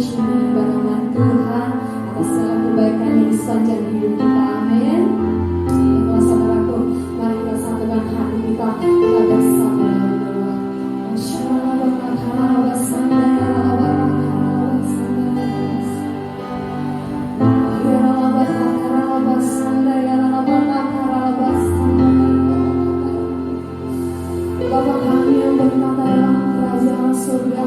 puji menyembah nama Tuhan atas segala kebaikan yang di sepanjang hidup kita. Amin. Kalau saudaraku, mari kita satukan hati kita bersama dalam doa. Bapa kami yang berkata dalam kerajaan surga,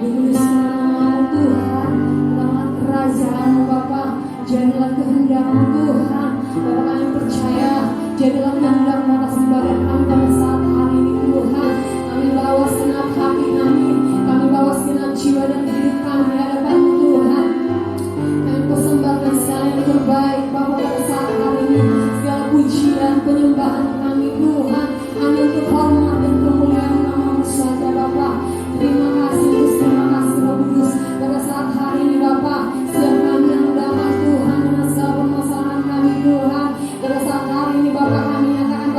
dikuduskan nama Tuhan, dalam kerajaan Bapa, jadilah kehendak-Mu Tuhan. Bapa kami percaya, jadilah kehendak-Mu atas ibadah kami pada saat hari ini Tuhan. Kami bawa segenap hati kami bawa segenap jiwa dan hidup kami di hadapan-Mu Tuhan. Kami persembahkan segala yang terbaik Bapa pada saat hari ini, segala pujian penyembahan kami Tuhan, hanya untuk hormat dan kemuliaan nama-Mu saja Bapa. Terima kasih Roh Kudus pada saat hari ini Bapa. Setiap kami yang datang Tuhan dengan segala permasalahan kami Tuhan, pada saat hari ini Bapa kami nyatakan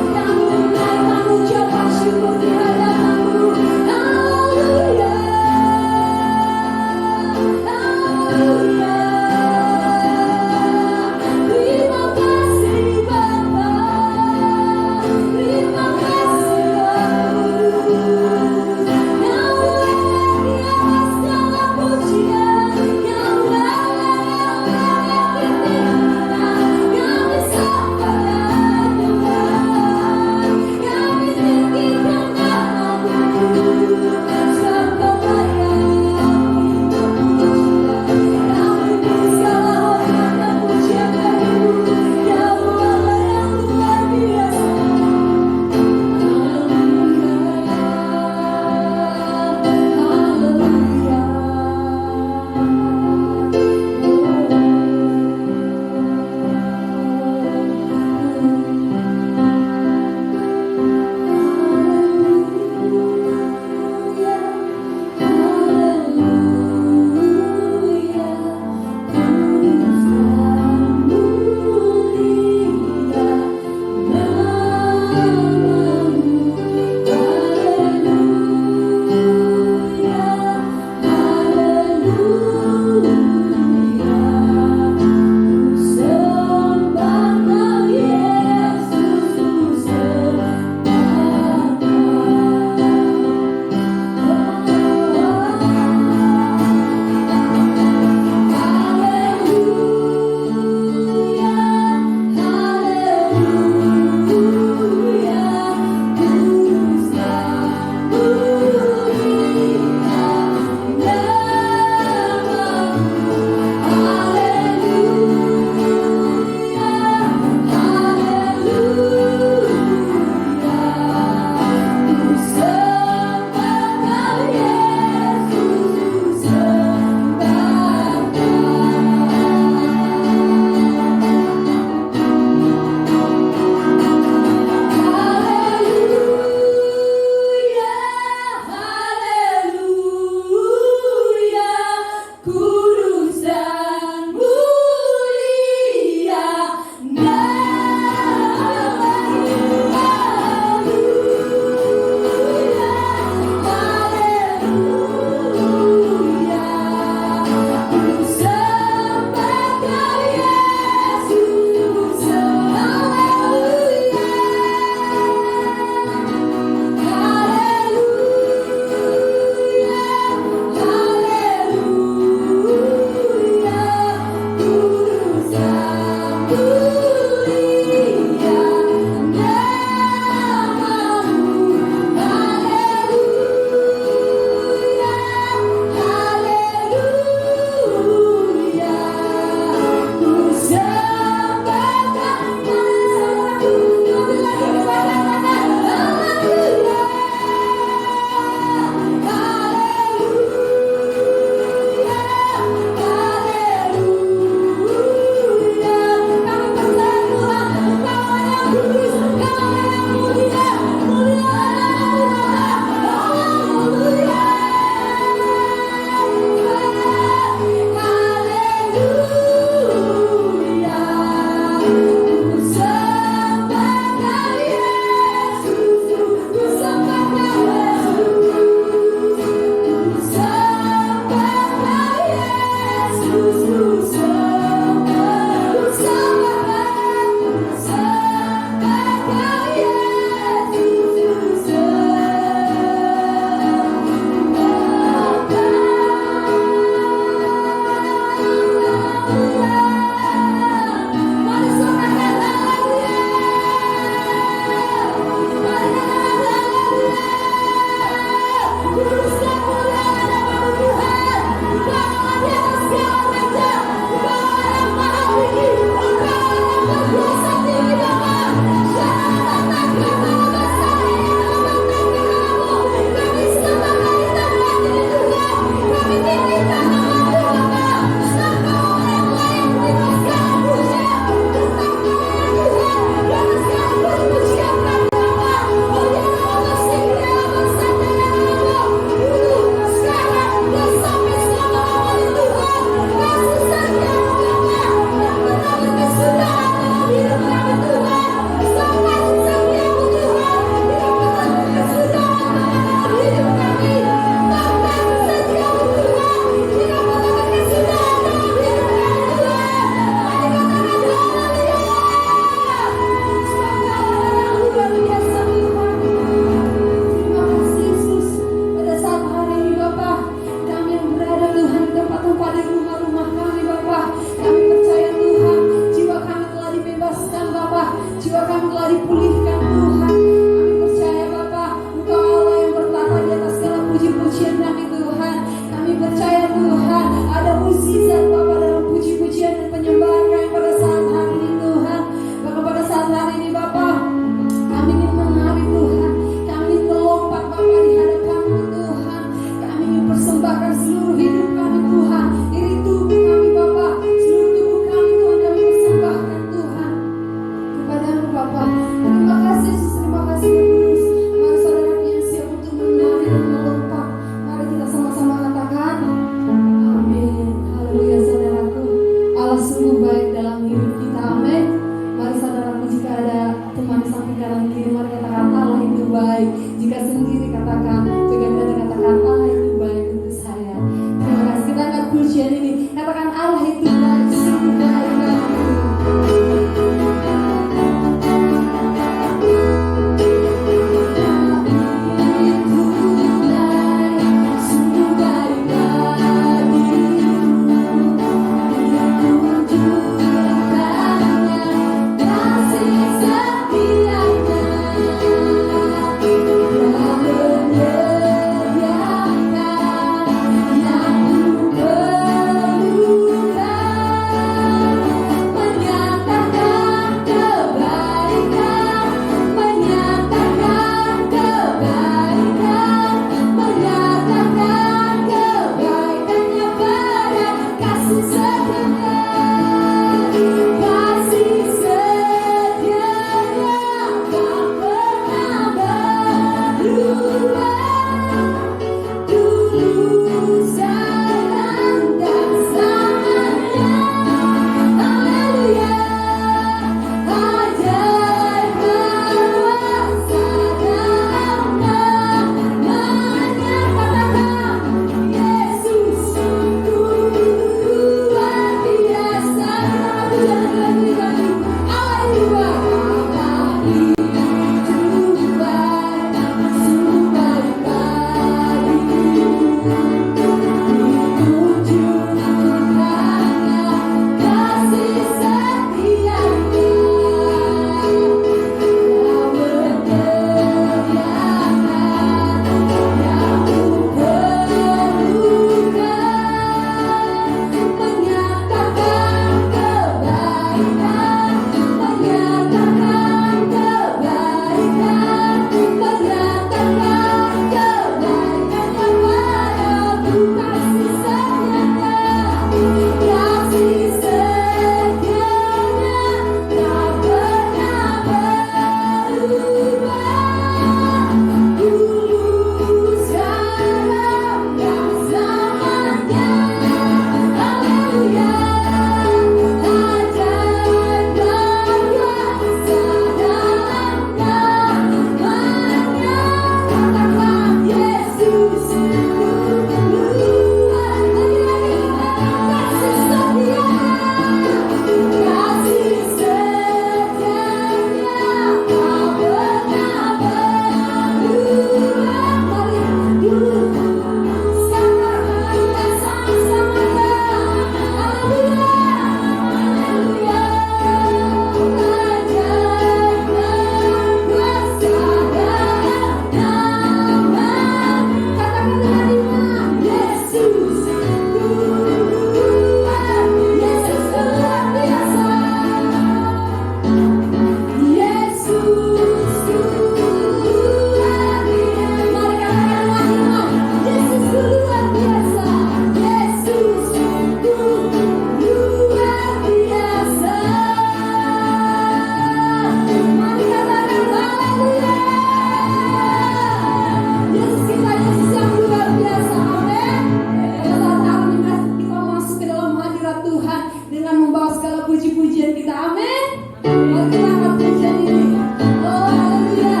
Mari kita angkat pujian ini. Oh haleluya.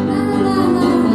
Na na na na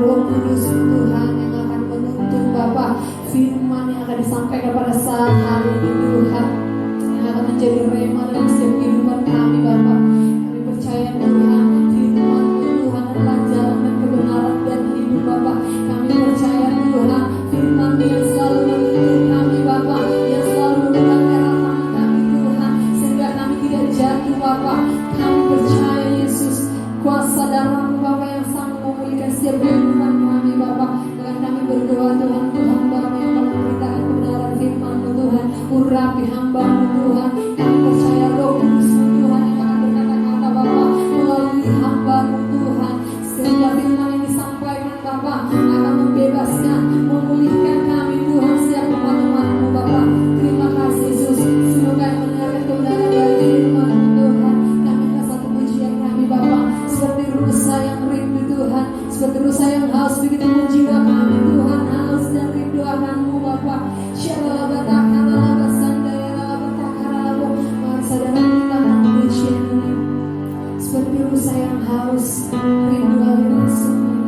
Roh Kudus Tuhan yang akan menuntun Bapa firman yang akan disampaikan pada saat hari ini Tuhan, yang akan menjadi rema dalam setiap kehidupan kami Bapa. Kami percaya Tuhan, firman Tuhan adalah jalan dan kebenaran dan hidup Bapa. Kami percaya Tuhan, firman yang selalu menuntun kami Bapa, yang selalu memegang erat tangan kami Tuhan, sehingga kami tidak jatuh Bapa. Kami percaya Yesus, kuasa darah Bapa yang sanggup memulihkan setiap kehidupan kami Bapa. Dan kami berdoa Tuhan, Tuhan Bapa yang akan memberitakan kebenaran firman-Mu Tuhan, urapi hamba-Mu Tuhan. Kami percaya Roh Kudus Tuhan yang akan berkata-kata Bapa melalui hamba-Mu Tuhan, sehingga firman yang disampaikan Bapa akan membebaskan, memulihkan kami Tuhan, setiap umat-umat-Mu Bapa. Terima kasih Yesus, semoga yang mendengarkan kebenaran dari firman-Mu Tuhan, kami minta satu pujian kami Bapa, seperti rusa yang rindu Tuhan, seperti rusa yang haus, begitu pun jiwa kami Tuhan haus dan rindu akan-Mu Bapa. Mari saudara kita memuji seperti rusa yang haus rindu aliran sungai.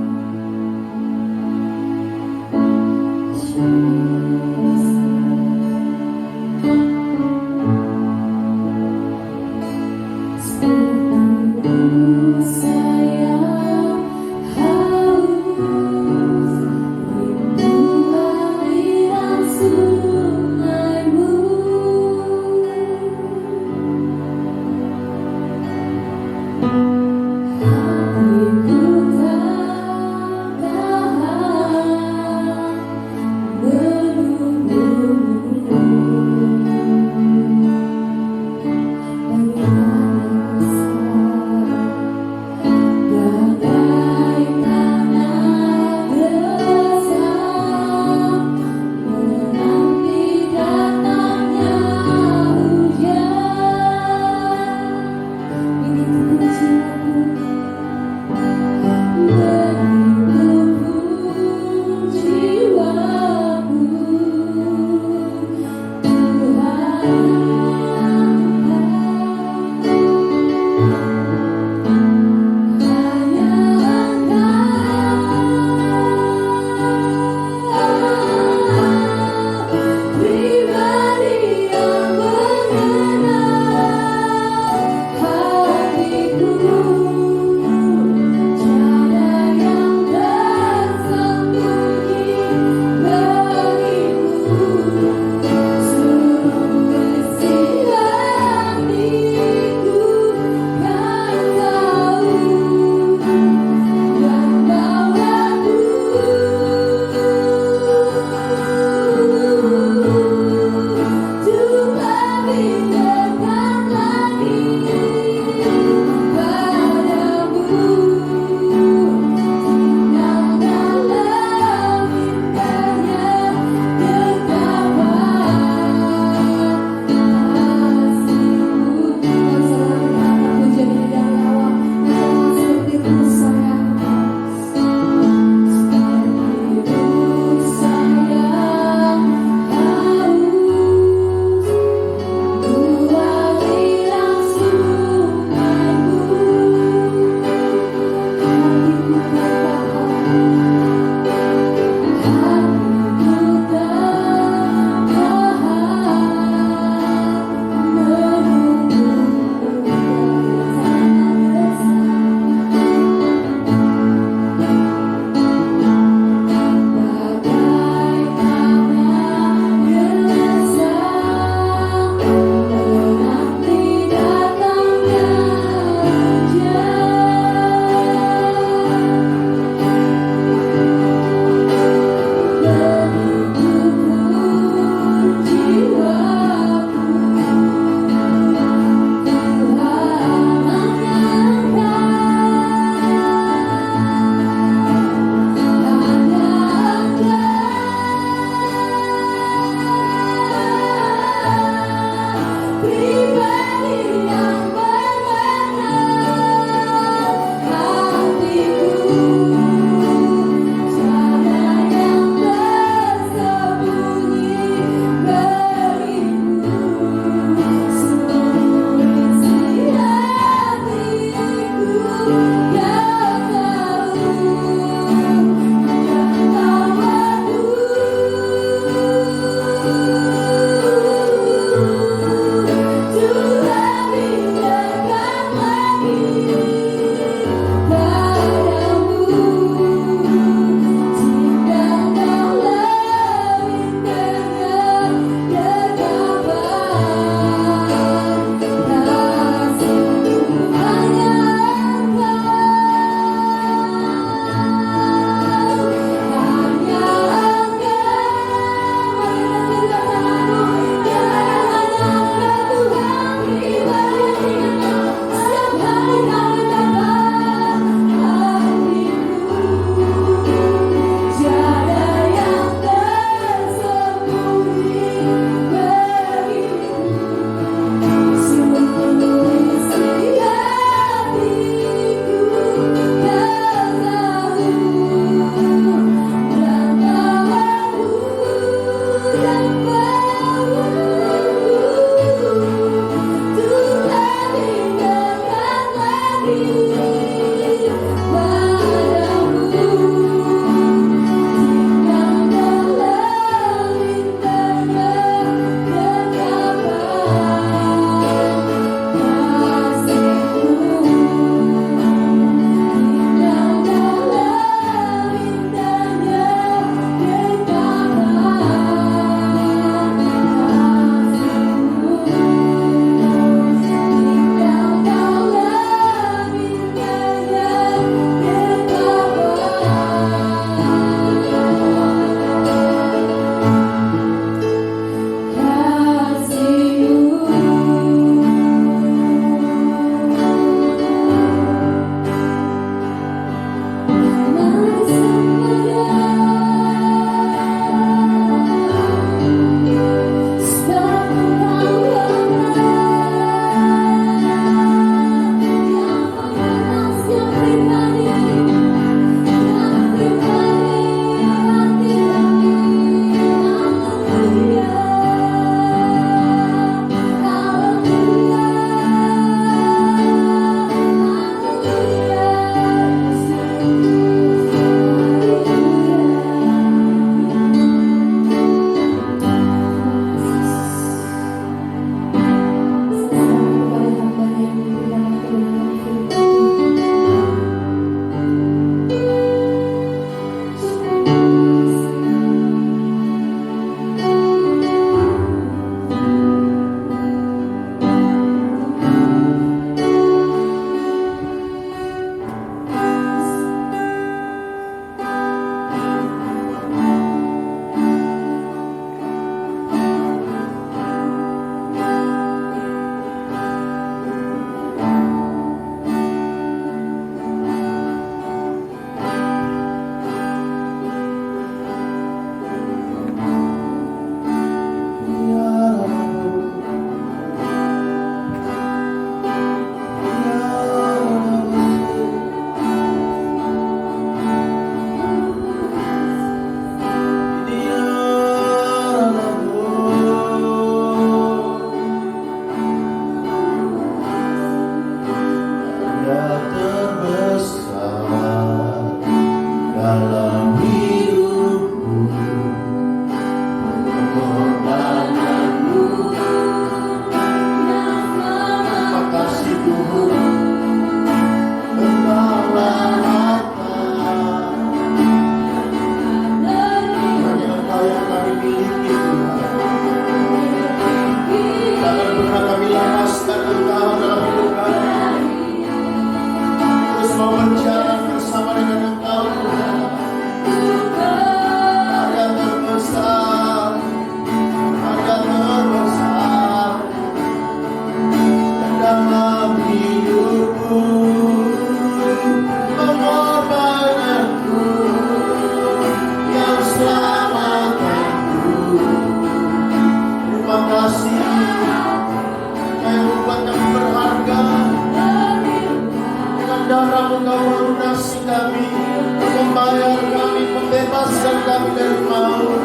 darah-Mu Kau melunasi kami, membayar kami, membebaskan kami dari maut.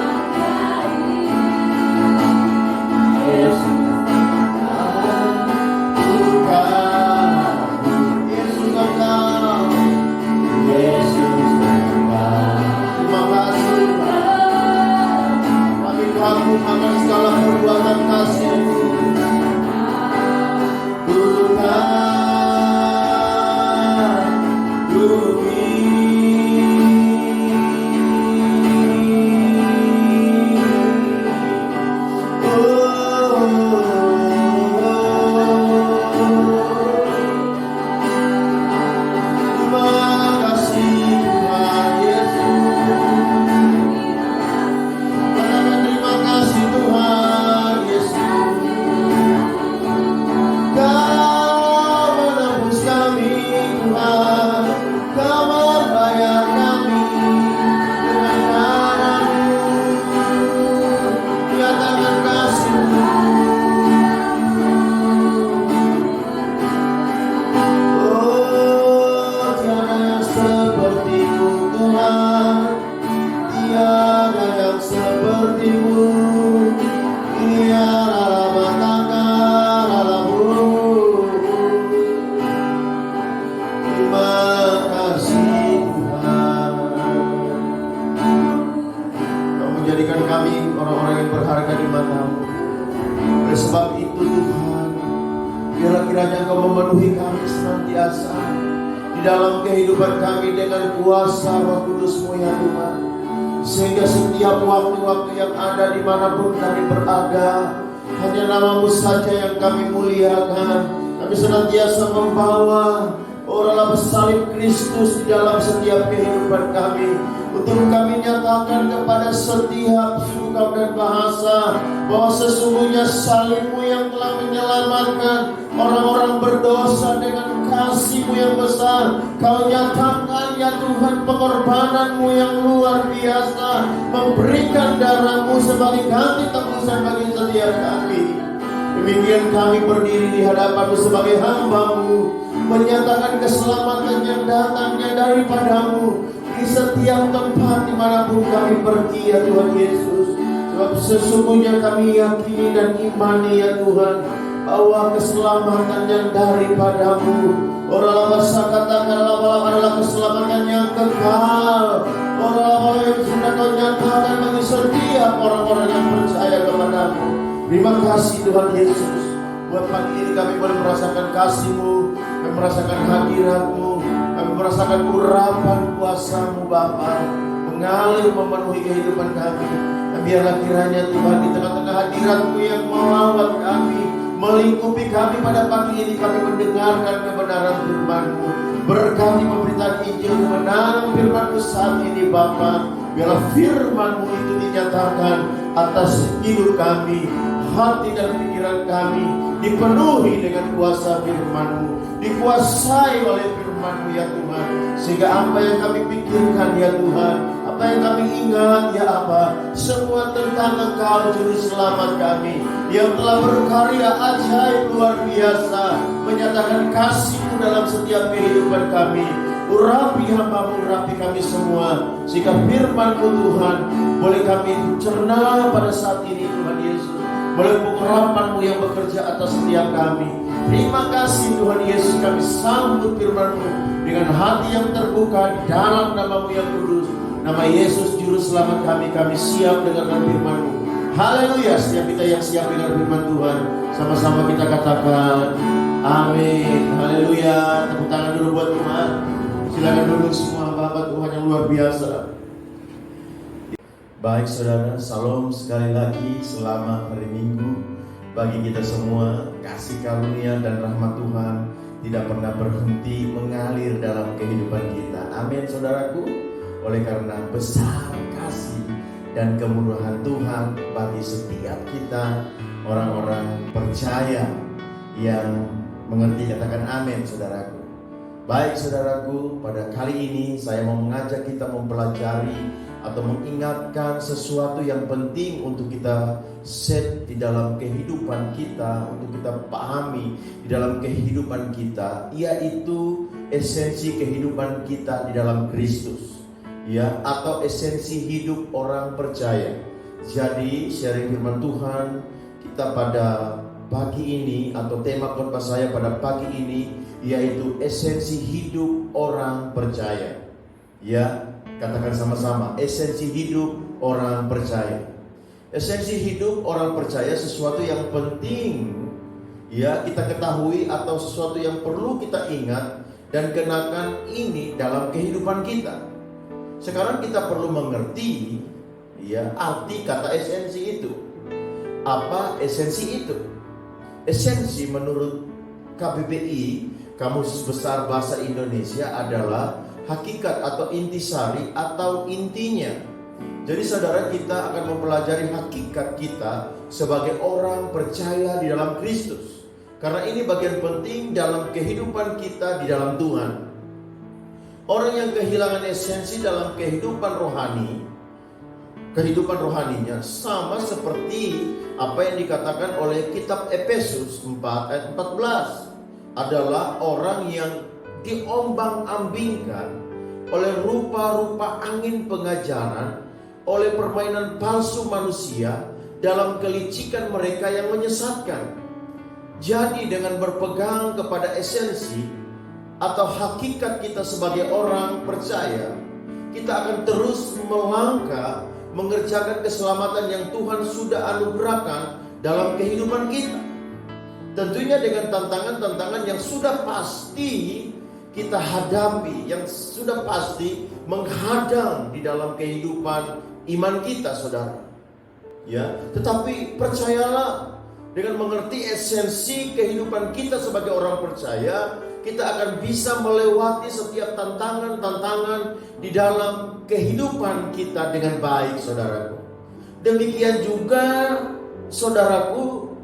Yesus akan segala perbuatan kasih-Mu, Tuhan bumi. Di dalam kehidupan kami dengan kuasa Roh Kudus-Mu ya Tuhan, sehingga setiap waktu-waktu yang ada dimanapun kami berada, hanya nama-Mu saja yang kami muliakan. Kami senantiasa membawa orang salib Kristus di dalam setiap kehidupan kami, untuk kami nyatakan kepada setiap suku kaum dan bahasa bahwa sesungguhnya salib-Mu yang telah menyelamatkan orang-orang berdosa dengan kasih-Mu yang besar. Kau nyatakan ya Tuhan pengorbanan-Mu yang luar biasa, memberikan darah-Mu sebagai ganti tebusan bagi setiap kami. Demikian kami berdiri di hadapan-Mu sebagai hamba-Mu, menyatakan keselamatan yang datangnya daripada-Mu di setiap tempat dimanapun kami pergi ya Tuhan Yesus. Sebab sesungguhnya kami yakini dan imani ya Tuhan, bahwa keselamatan yang daripada-Mu, orang bahasa katakan adalah keselamatan yang kekal, orang yang sudah Kau nyatakan bagi setiap orang-orang yang percaya kepada-Mu. Terima kasih Tuhan Yesus, buat pagi ini kami boleh merasakan kasih-Mu, kami merasakan hadirat-Mu, kami merasakan urapan kuasa-Mu Bapa mengalir memenuhi kehidupan kami. Dan biarlah kiranya Tuhan di tengah-tengah hadirat-Mu yang melawat kami, melingkupi kami pada pagi ini, kami mendengarkan kebenaran firman-Mu. Berkati pemberitaan Injil kebenaran firman-Mu saat ini Bapa. Biarlah firman-Mu itu dinyatakan atas hidup kami, hati dan pikiran kami dipenuhi dengan kuasa firman-Mu, dikuasai oleh firman-Mu ya Tuhan, sehingga apa yang kami pikirkan ya Tuhan, apa yang kami ingat ya Apa, semua tentang Engkau Juru Selamat kami yang telah berkarya ajaib luar biasa, menyatakan kasih-Mu dalam setiap kehidupan kami. Urapi hamba-Mu, urapi kami semua, sehingga firman-Mu Tuhan boleh kami cerna pada saat ini Tuhan Yesus, boleh urapan-Mu yang bekerja atas setiap kami. Terima kasih Tuhan Yesus, kami sambut firman-Mu dengan hati yang terbuka di dalam nama-Mu yang kudus, nama Yesus Juru Selamat kami. Kami siap dengarkan firman-Mu. Haleluya. Setiap kita yang siap dengar firman Tuhan, sama-sama kita katakan amin. Haleluya. Tepuk tangan dulu buat Tuhan. Silakan duduk semua hamba Tuhan yang luar biasa. Baik saudara, salam sekali lagi, selamat hari Minggu bagi kita semua. Kasih karunia dan rahmat Tuhan tidak pernah berhenti mengalir dalam kehidupan kita. Amin saudaraku. Oleh karena besar kasih dan kemurahan Tuhan bagi setiap kita, orang-orang percaya yang mengerti, katakan amin saudaraku. Baik saudaraku, pada kali ini saya mau mengajak kita mempelajari atau mengingatkan sesuatu yang penting untuk kita set di dalam kehidupan kita, untuk kita pahami di dalam kehidupan kita, yaitu esensi kehidupan kita di dalam Kristus, ya, atau esensi hidup orang percaya. Jadi sharing firman Tuhan kita pada pagi ini, atau tema khotbah saya pada pagi ini, yaitu esensi hidup orang percaya. Ya, katakan sama-sama, esensi hidup orang percaya. Esensi hidup orang percaya sesuatu yang penting, ya, kita ketahui, atau sesuatu yang perlu kita ingat dan kenakan ini dalam kehidupan kita. Sekarang kita perlu mengerti, ya, arti kata esensi itu. Apa esensi itu? Esensi menurut KBBI, Kamus Besar Bahasa Indonesia, adalah hakikat atau intisari atau intinya. Jadi saudara, kita akan mempelajari hakikat kita sebagai orang percaya di dalam Kristus. Karena ini bagian penting dalam kehidupan kita di dalam Tuhan. Orang yang kehilangan esensi dalam kehidupan rohaninya sama seperti apa yang dikatakan oleh kitab Efesus 4 ayat 14, adalah orang yang diombang-ambingkan oleh rupa-rupa angin pengajaran, oleh permainan palsu manusia dalam kelicikan mereka yang menyesatkan. Jadi dengan berpegang kepada esensi atau hakikat kita sebagai orang percaya, kita akan terus melangkah mengerjakan keselamatan yang Tuhan sudah anugerahkan dalam kehidupan kita. Tentunya dengan tantangan-tantangan yang sudah pasti kita hadapi, yang sudah pasti menghadang di dalam kehidupan iman kita, saudara. Ya, tetapi percayalah, dengan mengerti esensi kehidupan kita sebagai orang percaya, kita akan bisa melewati setiap tantangan-tantangan di dalam kehidupan kita dengan baik, saudaraku. Demikian juga, saudaraku,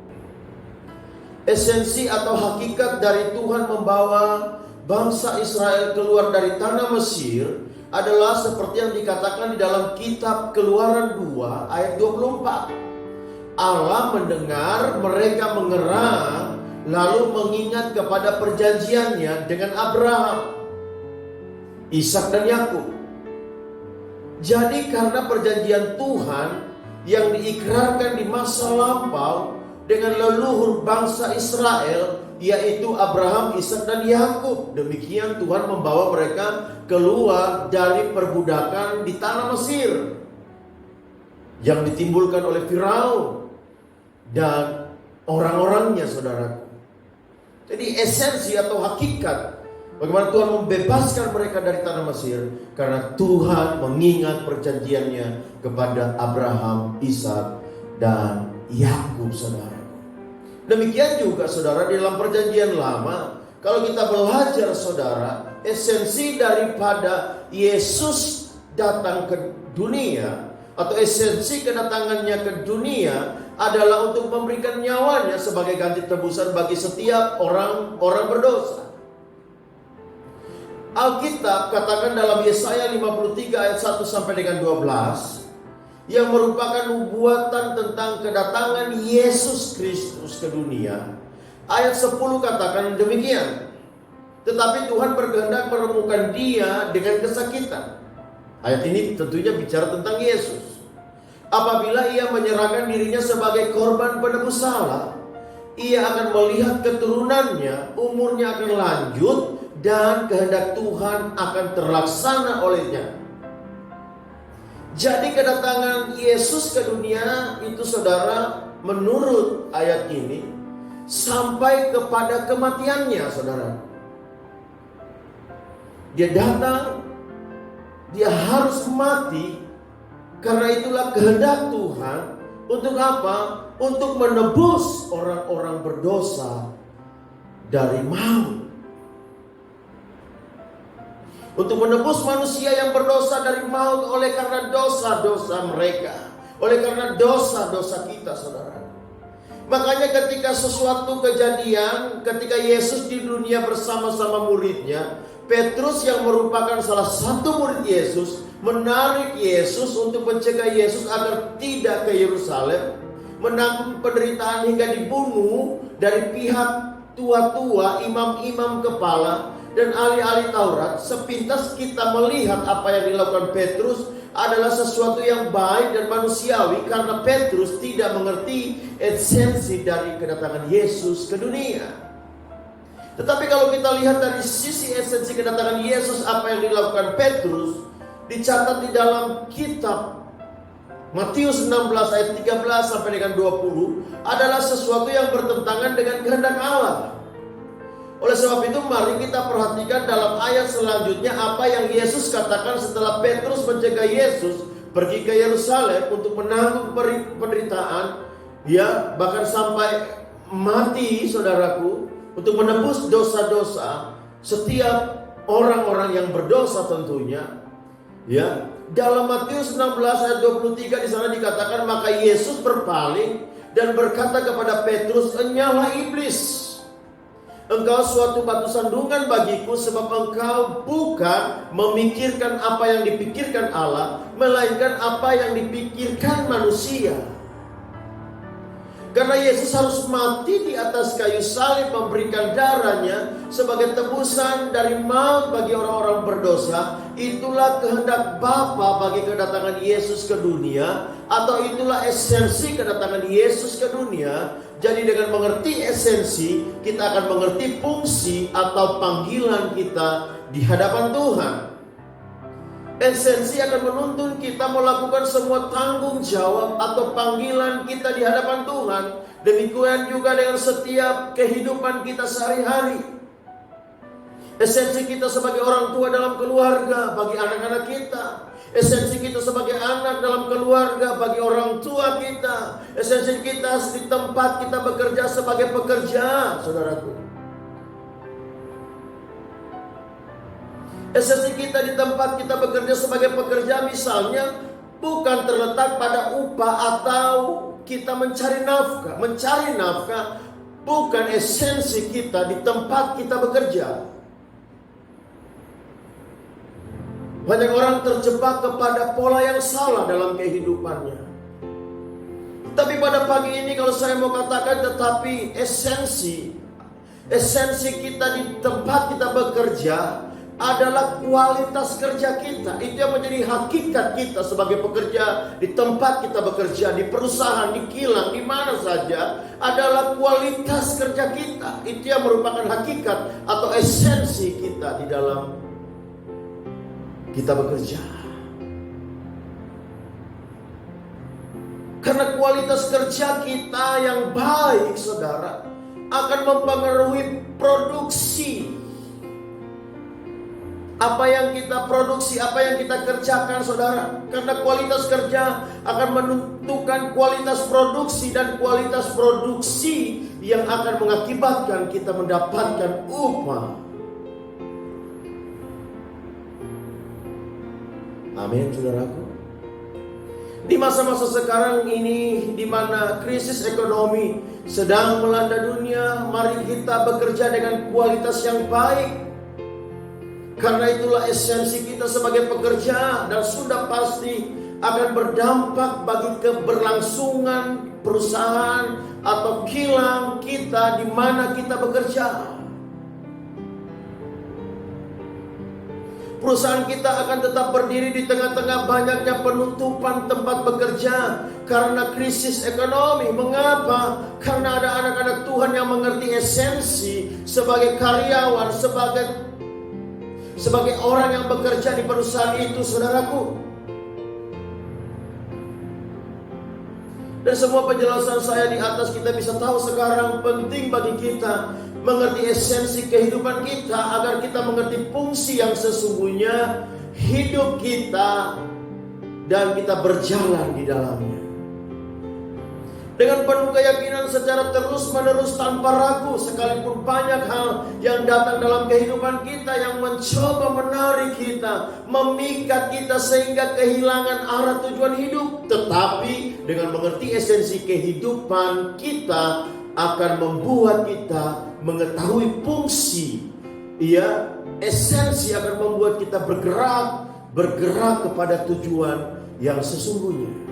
esensi atau hakikat dari Tuhan membawa bangsa Israel keluar dari tanah Mesir adalah seperti yang dikatakan di dalam kitab Keluaran 2 ayat 24. Allah mendengar mereka mengerang, lalu mengingat kepada perjanjiannya dengan Abraham, Ishak dan Yakub. Jadi karena perjanjian Tuhan yang diikrarkan di masa lampau dengan leluhur bangsa Israel, yaitu Abraham, Ishak dan Yakub, demikian Tuhan membawa mereka keluar dari perbudakan di tanah Mesir yang ditimbulkan oleh Firaun dan orang-orangnya, saudara. Jadi esensi atau hakikat bagaimana Tuhan membebaskan mereka dari tanah Mesir, karena Tuhan mengingat perjanjiannya kepada Abraham, Ishak dan Yakub, saudara. Demikian juga, saudara, di dalam perjanjian lama, kalau kita belajar, saudara, esensi daripada Yesus datang ke dunia, atau esensi kedatangannya ke dunia adalah untuk memberikan nyawanya sebagai ganti tebusan bagi setiap orang berdosa. Alkitab katakan dalam Yesaya 53 ayat 1 sampai dengan 12, yang merupakan nubuatan tentang kedatangan Yesus Kristus ke dunia. Ayat 10 katakan demikian, tetapi Tuhan berkehendak menemukan dia dengan kesakitan. Ayat ini tentunya bicara tentang Yesus. Apabila ia menyerahkan dirinya sebagai korban penebus salah, ia akan melihat keturunannya, umurnya akan lanjut, dan kehendak Tuhan akan terlaksana olehnya. Jadi kedatangan Yesus ke dunia itu, saudara, menurut ayat ini sampai kepada kematiannya, saudara. Dia datang, dia harus mati. Karena itulah kehendak Tuhan. Untuk apa? Untuk menebus orang-orang berdosa dari maut. Untuk menebus manusia yang berdosa dari maut oleh karena dosa-dosa mereka, oleh karena dosa-dosa kita, saudara. Makanya ketika sesuatu kejadian, ketika Yesus di dunia bersama-sama muridnya, Petrus yang merupakan salah satu murid Yesus menarik Yesus untuk mencegah Yesus agar tidak ke Yerusalem, menanggung penderitaan hingga dibunuh dari pihak tua-tua, imam-imam kepala, dan ahli-ahli Taurat, sepintas kita melihat apa yang dilakukan Petrus adalah sesuatu yang baik dan manusiawi, karena Petrus tidak mengerti esensi dari kedatangan Yesus ke dunia. Tetapi kalau kita lihat dari sisi esensi kedatangan Yesus, apa yang dilakukan Petrus dicatat di dalam kitab Matius 16 ayat 13 sampai dengan 20 adalah sesuatu yang bertentangan dengan kehendak Allah. Oleh sebab itu mari kita perhatikan dalam ayat selanjutnya apa yang Yesus katakan setelah Petrus mencegah Yesus pergi ke Yerusalem untuk menanggung penderitaan, ya, bahkan sampai mati, saudaraku, untuk menebus dosa-dosa setiap orang-orang yang berdosa tentunya. Ya, dalam Matius 16 ayat 23 di sana dikatakan, maka Yesus berpaling dan berkata kepada Petrus, "Enyahlah iblis. Engkau suatu batu sandungan bagiku, sebab engkau bukan memikirkan apa yang dipikirkan Allah, melainkan apa yang dipikirkan manusia." Karena Yesus harus mati di atas kayu salib, memberikan darahnya sebagai tebusan dari maut bagi orang-orang berdosa. Itulah kehendak Bapa bagi kedatangan Yesus ke dunia, atau itulah esensi kedatangan Yesus ke dunia. Jadi dengan mengerti esensi, kita akan mengerti fungsi atau panggilan kita di hadapan Tuhan. Esensi akan menuntun kita melakukan semua tanggung jawab atau panggilan kita di hadapan Tuhan. Demikian juga dengan setiap kehidupan kita sehari-hari. Esensi kita sebagai orang tua dalam keluarga bagi anak-anak kita. Esensi kita sebagai anak dalam keluarga bagi orang tua kita. Esensi kita di tempat kita bekerja sebagai pekerja, saudaraku. Esensi kita di tempat kita bekerja sebagai pekerja misalnya bukan terletak pada upah atau kita mencari nafkah. Mencari nafkah bukan esensi kita di tempat kita bekerja. Banyak orang terjebak kepada pola yang salah dalam kehidupannya. Tapi pada pagi ini kalau saya mau katakan, tetapi esensi kita di tempat kita bekerja adalah kualitas kerja kita. Itu yang menjadi hakikat kita sebagai pekerja di tempat kita bekerja, di perusahaan, di kilang, di mana saja, adalah kualitas kerja kita. Itu yang merupakan hakikat atau esensi kita di dalam kita bekerja. Karena kualitas kerja kita yang baik, saudara, akan mempengaruhi produksi. Apa yang kita produksi, apa yang kita kerjakan, saudara. Karena kualitas kerja akan menentukan kualitas produksi, dan kualitas produksi yang akan mengakibatkan kita mendapatkan upah. Amin, saudaraku. Di masa-masa sekarang ini, di mana krisis ekonomi sedang melanda dunia, mari kita bekerja dengan kualitas yang baik. Karena itulah esensi kita sebagai pekerja, dan sudah pasti akan berdampak bagi keberlangsungan perusahaan atau kilang kita di mana kita bekerja. Perusahaan kita akan tetap berdiri di tengah-tengah banyaknya penutupan tempat bekerja karena krisis ekonomi. Mengapa? Karena ada anak-anak Tuhan yang mengerti esensi sebagai karyawan, sebagai orang yang bekerja di perusahaan itu, saudaraku. Dan semua penjelasan saya di atas kita bisa tahu sekarang penting bagi kita mengerti esensi kehidupan kita, agar kita mengerti fungsi yang sesungguhnya hidup kita dan kita berjalan di dalamnya. Dengan penuh keyakinan secara terus-menerus tanpa ragu, sekalipun banyak hal yang datang dalam kehidupan kita yang mencoba menarik kita, memikat kita sehingga kehilangan arah tujuan hidup. Tetapi dengan mengerti esensi kehidupan kita akan membuat kita mengetahui fungsi. Esensi akan membuat kita bergerak kepada tujuan yang sesungguhnya.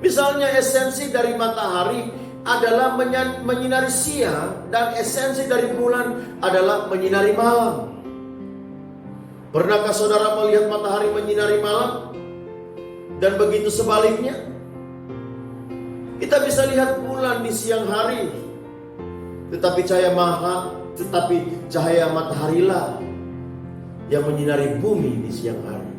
Misalnya esensi dari matahari adalah menyinari siang, dan esensi dari bulan adalah menyinari malam. Pernahkah saudara melihat matahari menyinari malam? Dan begitu sebaliknya, kita bisa lihat bulan di siang hari, tetapi cahaya mataharilah yang menyinari bumi di siang hari.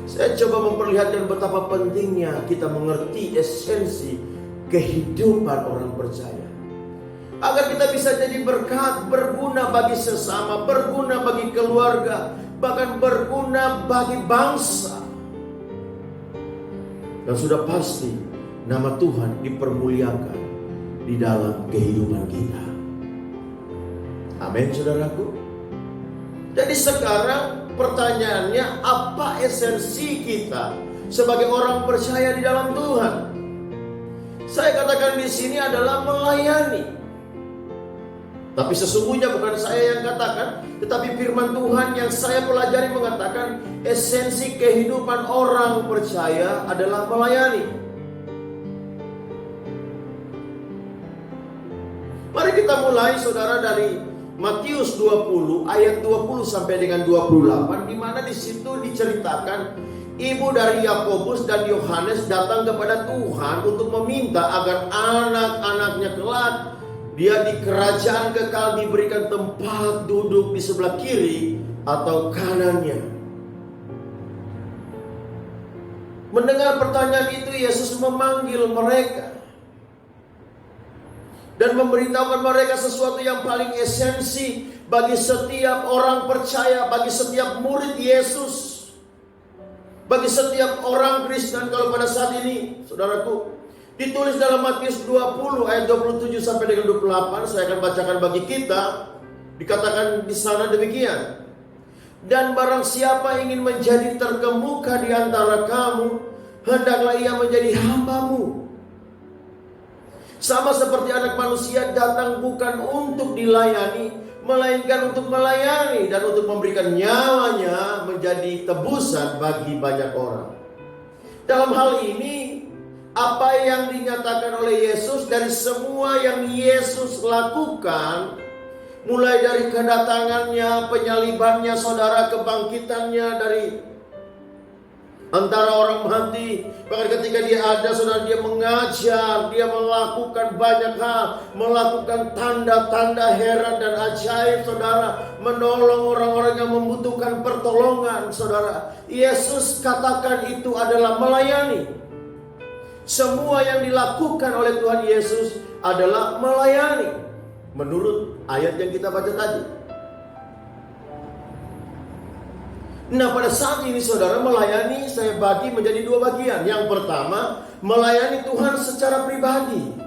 Saya coba memperlihatkan betapa pentingnya kita mengerti esensi kehidupan orang percaya, agar kita bisa jadi berkat, berguna bagi sesama, berguna bagi keluarga, bahkan berguna bagi bangsa. Dan sudah pasti nama Tuhan dipermuliakan di dalam kehidupan kita. Amin, saudaraku. Jadi sekarang pertanyaannya, apa esensi kita sebagai orang percaya di dalam Tuhan? Saya katakan di sini adalah melayani. Tapi sesungguhnya bukan saya yang katakan, tetapi firman Tuhan yang saya pelajari mengatakan esensi kehidupan orang percaya adalah melayani. Mari kita mulai, saudara, dari Matius 20 ayat 20 sampai dengan 28, di mana di situ diceritakan ibu dari Yakobus dan Yohanes datang kepada Tuhan untuk meminta agar anak-anaknya kelak dia di kerajaan kekal diberikan tempat duduk di sebelah kiri atau kanannya. Mendengar pertanyaan itu, Yesus memanggil mereka dan memberitahukan mereka sesuatu yang paling esensi bagi setiap orang percaya, bagi setiap murid Yesus, bagi setiap orang Kristen. Kalau pada saat ini, saudaraku, ditulis dalam Matius 20 ayat 27 sampai dengan 28, saya akan bacakan bagi kita. Dikatakan di sana demikian. Dan barang siapa ingin menjadi terkemuka di antara kamu, hendaklah ia menjadi hambamu. Sama seperti anak manusia datang bukan untuk dilayani, melainkan untuk melayani dan untuk memberikan nyawanya menjadi tebusan bagi banyak orang. Dalam hal ini, apa yang dinyatakan oleh Yesus dari semua yang Yesus lakukan, mulai dari kedatangannya, penyalibannya, saudara, kebangkitannya dari antara orang mati, bahkan ketika dia ada, saudara, dia mengajar, dia melakukan banyak hal, melakukan tanda-tanda heran dan ajaib, saudara, menolong orang-orang yang membutuhkan pertolongan, saudara. Yesus katakan itu adalah melayani. Semua yang dilakukan oleh Tuhan Yesus adalah melayani, menurut ayat yang kita baca tadi. Nah, pada saat ini, saudara, melayani saya bagi menjadi dua bagian. Yang pertama, melayani Tuhan secara pribadi,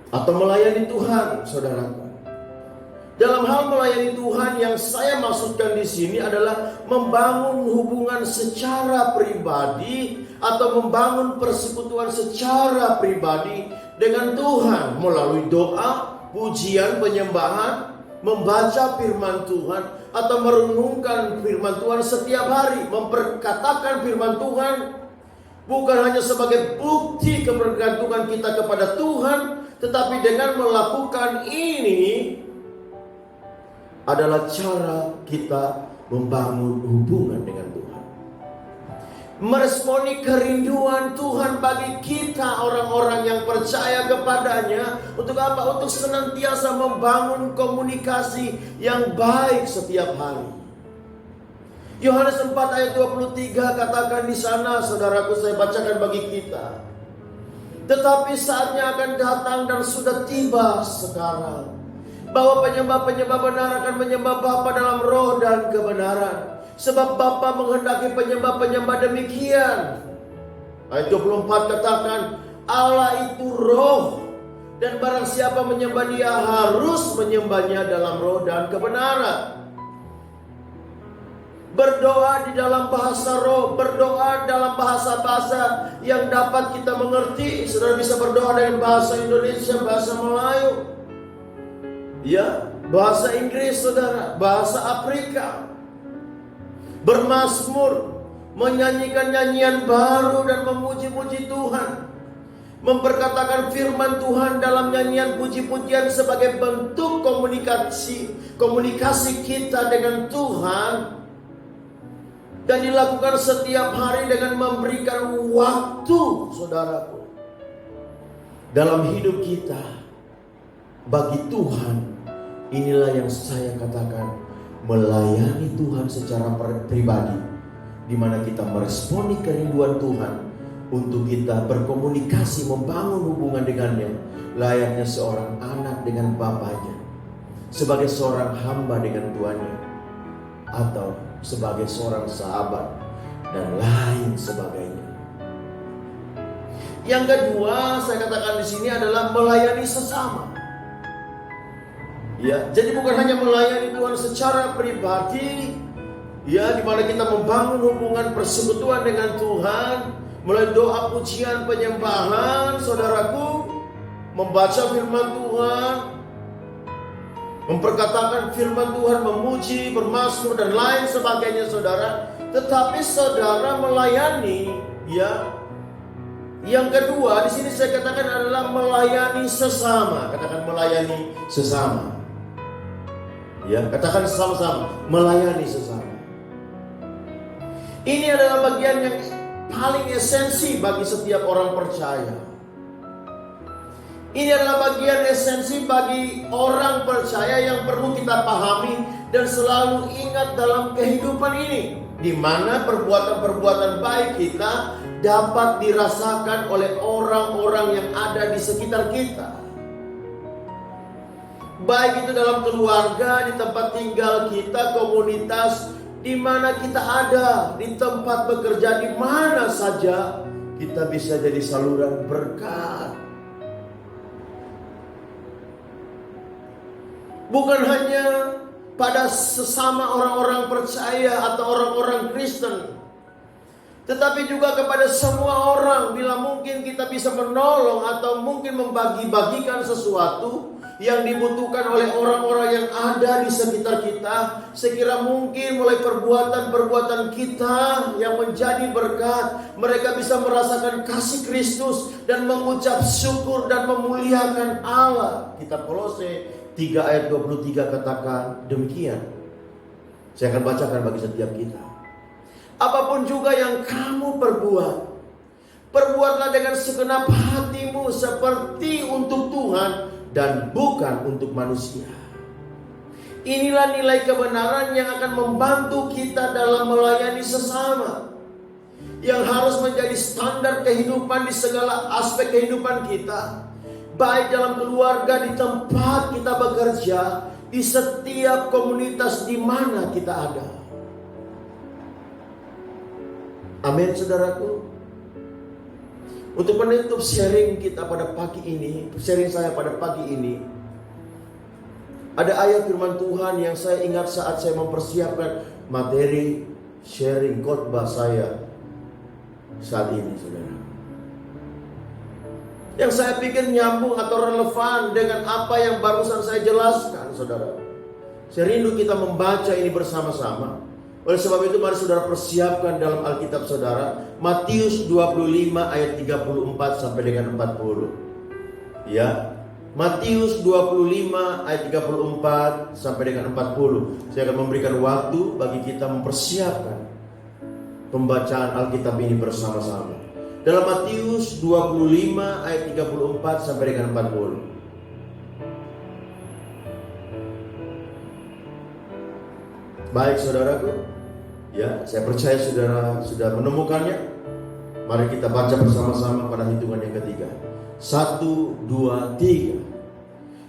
atau melayani Tuhan, saudara. Dalam hal melayani Tuhan yang saya maksudkan di sini adalah membangun hubungan secara pribadi atau membangun persekutuan secara pribadi dengan Tuhan melalui doa, pujian, penyembahan, membaca firman Tuhan, atau merenungkan firman Tuhan setiap hari, memperkatakan firman Tuhan, bukan hanya sebagai bukti kebergantungan kita kepada Tuhan, tetapi dengan melakukan ini adalah cara kita membangun hubungan dengan Tuhan. Meresponi kerinduan Tuhan bagi kita orang-orang yang percaya kepadanya. Untuk apa? Untuk senantiasa membangun komunikasi yang baik setiap hari. Yohanes 4 ayat 23 katakan di sana, saudaraku, saya bacakan bagi kita. Tetapi saatnya akan datang dan sudah tiba sekarang, bahwa penyembah-penyembah benar akan menyembah Bapa dalam roh dan kebenaran. Sebab Bapa menghendaki penyembah-penyembah demikian. Ayat 24 katakan, Allah itu roh, dan barang siapa menyembah Dia harus menyembahnya dalam roh dan kebenaran. Berdoa di dalam bahasa roh, berdoa dalam bahasa-bahasa yang dapat kita mengerti. Saudara bisa berdoa dengan bahasa Indonesia, bahasa Melayu, ya, bahasa Inggris, saudara, bahasa Afrika. Bermazmur, menyanyikan nyanyian baru dan memuji-muji Tuhan. memperkatakan firman Tuhan dalam nyanyian puji-pujian sebagai bentuk komunikasi kita dengan Tuhan, dan dilakukan setiap hari dengan memberikan waktu, saudaraku, dalam hidup kita bagi Tuhan. Inilah yang saya katakan melayani Tuhan secara pribadi, di mana kita meresponi kerinduan Tuhan untuk kita berkomunikasi, membangun hubungan dengannya, layaknya seorang anak dengan bapaknya, sebagai seorang hamba dengan tuannya, atau sebagai seorang sahabat, dan lain sebagainya. Yang kedua, saya katakan di sini adalah melayani sesama. Ya, jadi bukan hanya melayani Tuhan secara pribadi, ya, di mana kita membangun hubungan persekutuan dengan Tuhan melalui doa, pujian, penyembahan, saudaraku, membaca firman Tuhan, memperkatakan firman Tuhan, memuji, bermazmur dan lain sebagainya, saudara. Tetapi saudara melayani, ya, yang kedua di sini saya katakan adalah melayani sesama. Katakan melayani sesama. Ya, katakan sama-sama, melayani sesama. Ini adalah bagian yang paling esensi bagi setiap orang percaya. Ini adalah bagian esensi bagi orang percaya yang perlu kita pahami dan selalu ingat dalam kehidupan ini, di mana perbuatan-perbuatan baik kita dapat dirasakan oleh orang-orang yang ada di sekitar kita. Baik itu dalam keluarga, di tempat tinggal kita, komunitas, di mana kita ada, di tempat bekerja, di mana saja kita bisa jadi saluran berkat. Bukan hanya pada sesama orang-orang percaya atau orang-orang Kristen, tetapi juga kepada semua orang. Bila mungkin kita bisa menolong atau mungkin membagi-bagikan sesuatu yang dibutuhkan oleh orang-orang yang ada di sekitar kita, sekira mungkin mulai perbuatan-perbuatan kita yang menjadi berkat, mereka bisa merasakan kasih Kristus dan mengucap syukur dan memuliakan Allah. Kitab Kolose 3 ayat 23 katakan demikian. Saya akan bacakan bagi setiap kita. Apapun juga yang kamu perbuatlah dengan segenap hatimu seperti untuk Tuhan dan bukan untuk manusia. Inilah nilai kebenaran yang akan membantu kita dalam melayani sesama, yang harus menjadi standar kehidupan di segala aspek kehidupan kita, baik dalam keluarga, di tempat kita bekerja, di setiap komunitas di mana kita ada. Amin, saudaraku. Untuk menutup sharing kita pada pagi ini, sharing saya pada pagi ini, ada ayat firman Tuhan yang saya ingat saat saya mempersiapkan materi sharing khotbah saya saat ini, saudara. Yang saya pikir nyambung atau relevan dengan apa yang barusan saya jelaskan, saudara. Saya rindu kita membaca ini bersama-sama. Oleh sebab itu mari saudara persiapkan dalam Alkitab saudara Matius 25 ayat 34 sampai dengan 40. Ya, Matius 25 ayat 34 sampai dengan 40. Saya akan memberikan waktu bagi kita mempersiapkan pembacaan Alkitab ini bersama-sama. Dalam Matius 25 ayat 34 sampai dengan 40. Baik saudaraku, ya, saya percaya saudara sudah menemukannya. Mari kita baca bersama-sama pada hitungan yang ketiga. 1, 2, 3.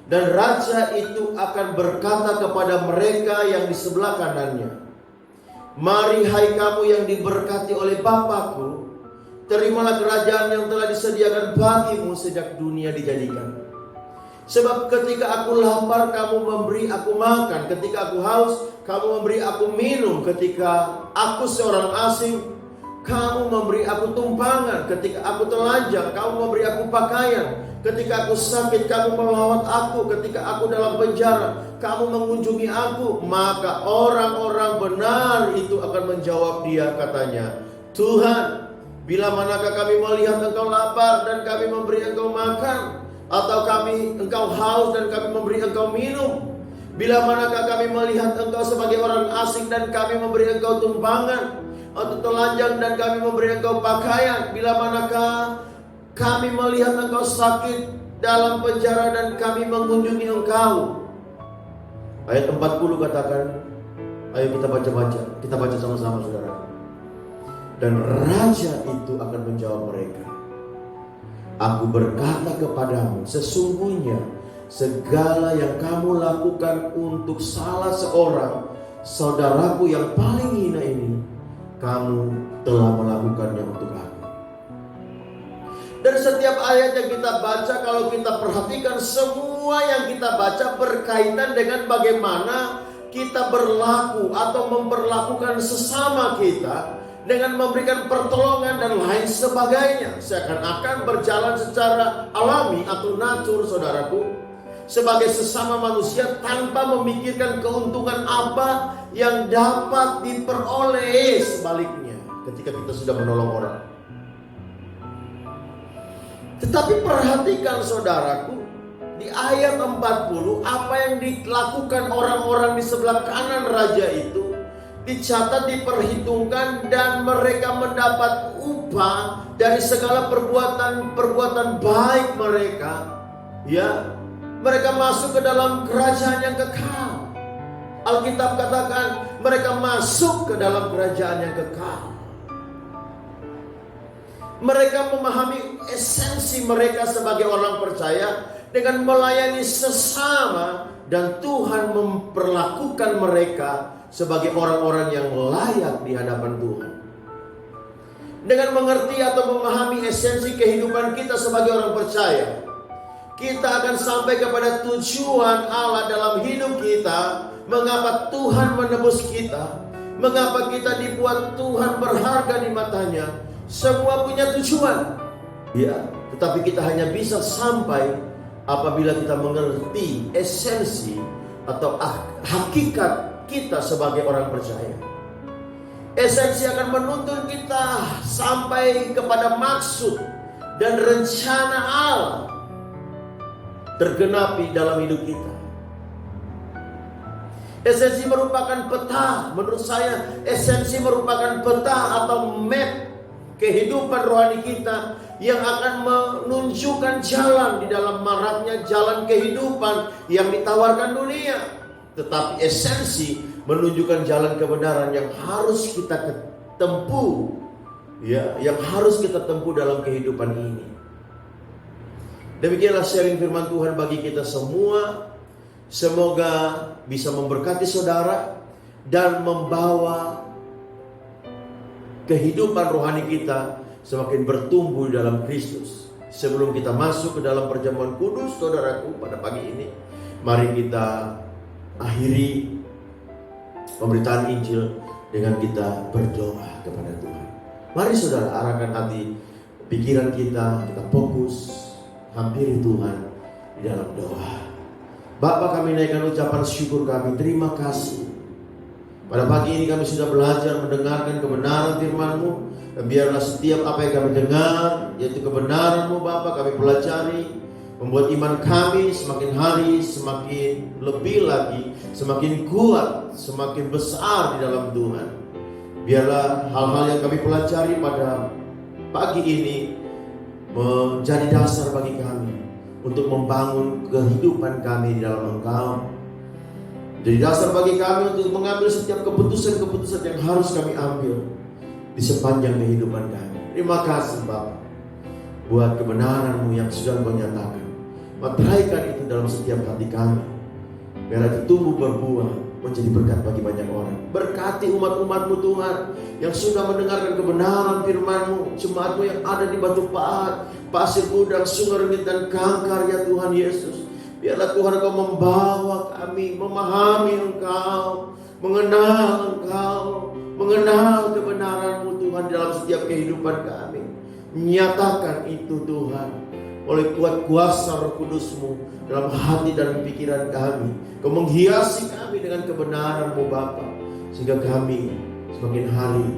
Dan raja itu akan berkata kepada mereka yang di sebelah kanannya, mari hai kamu yang diberkati oleh Bapakku, terimalah kerajaan yang telah disediakan bagimu sejak dunia dijadikan. Sebab ketika aku lapar, kamu memberi aku makan. Ketika aku haus, kamu memberi aku minum. Ketika aku seorang asing, kamu memberi aku tumpangan. Ketika aku telanjang, kamu memberi aku pakaian. Ketika aku sakit, kamu melawat aku. Ketika aku dalam penjara, kamu mengunjungi aku. Maka orang-orang benar itu akan menjawab dia, katanya, Tuhan, Bila manakah kami melihat Engkau lapar dan kami memberi Engkau makan, atau Engkau haus dan kami memberi Engkau minum? Bila manakah kami melihat Engkau sebagai orang asing dan kami memberi Engkau tumpangan, atau telanjang dan kami memberi Engkau pakaian? Bila manakah kami melihat Engkau sakit dalam penjara dan kami mengunjungi Engkau? Ayat 40 katakan, ayo kita baca sama-sama saudara. Dan raja itu akan menjawab mereka, aku berkata kepadamu, sesungguhnya segala yang kamu lakukan untuk salah seorang saudaraku yang paling hina ini, kamu telah melakukannya untuk aku. Dan setiap ayat yang kita baca, kalau kita perhatikan, semua yang kita baca berkaitan dengan bagaimana kita berlaku atau memperlakukan sesama kita, dengan memberikan pertolongan dan lain sebagainya. Seakan-akan berjalan secara alami atau natur, saudaraku, sebagai sesama manusia, tanpa memikirkan keuntungan apa yang dapat diperoleh sebaliknya ketika kita sudah menolong orang. Tetapi perhatikan saudaraku, di ayat 40, apa yang dilakukan orang-orang di sebelah kanan raja itu dicatat, diperhitungkan, dan mereka mendapat upah dari segala perbuatan baik mereka. Ya, mereka masuk ke dalam kerajaan yang kekal. Alkitab katakan mereka masuk ke dalam kerajaan yang kekal. Mereka memahami esensi mereka sebagai orang percaya dengan melayani sesama, dan Tuhan memperlakukan mereka sebagai orang-orang yang layak di hadapan Tuhan. Dengan mengerti atau memahami esensi kehidupan kita sebagai orang percaya, kita akan sampai kepada tujuan Allah dalam hidup kita. Mengapa Tuhan menebus kita, mengapa kita dibuat Tuhan berharga di matanya, semua punya tujuan. Ya, tetapi kita hanya bisa sampai apabila kita mengerti esensi atau hakikat kita sebagai orang percaya. Esensi akan menuntun kita sampai kepada maksud dan rencana Allah tergenapi dalam hidup kita. Esensi merupakan peta. Menurut saya, esensi merupakan peta atau map kehidupan rohani kita yang akan menunjukkan jalan di dalam maraknya jalan kehidupan yang ditawarkan dunia. Tetapi esensi menunjukkan jalan kebenaran yang harus kita tempuh, ya, yang harus kita tempuh dalam kehidupan ini. Demikianlah sharing firman Tuhan bagi kita semua. Semoga bisa memberkati saudara dan membawa kehidupan rohani kita semakin bertumbuh dalam Kristus. Sebelum kita masuk ke dalam perjamuan kudus, saudaraku, pada pagi ini, mari kita akhiri pemberitaan Injil dengan kita berdoa kepada Tuhan. Mari saudara, arahkan hati pikiran kita fokus, hampiri Tuhan di dalam doa. Bapa, kami naikkan ucapan syukur kami, terima kasih. Pada pagi ini kami sudah belajar mendengarkan kebenaran firman-Mu. Dan biarlah setiap apa yang kami dengar, yaitu kebenaran-Mu Bapa, kami pelajari, membuat iman kami semakin hari semakin lebih lagi, semakin kuat, semakin besar di dalam Tuhan. Biarlah hal-hal yang kami pelajari pada pagi ini menjadi dasar bagi kami untuk membangun kehidupan kami di dalam Engkau. Jadi dasar bagi kami untuk mengambil setiap keputusan-keputusan yang harus kami ambil di sepanjang kehidupan kami. Terima kasih Bapa buat kebenaran-Mu yang sudah Kau nyatakan. Materaikan itu dalam setiap hati kami, biar itu tumbuh berbuah menjadi berkat bagi banyak orang. Berkati umat-umat-Mu Tuhan yang sudah mendengarkan kebenaran firman-Mu, jemaat-Mu yang ada di Batu Pahat, Pasir Gudang, Sungai Rengit dan Kangkar, ya Tuhan Yesus. Biarlah Tuhan Engkau membawa kami memahami Engkau, mengenal Engkau, mengenal kebenaran-Mu Tuhan dalam setiap kehidupan kami. Nyatakan itu Tuhan oleh kuat kuasa Roh Kudus-Mu dalam hati dan pikiran kami. Kau menghiasi kami dengan kebenaran-Mu Bapa, sehingga kami semakin hari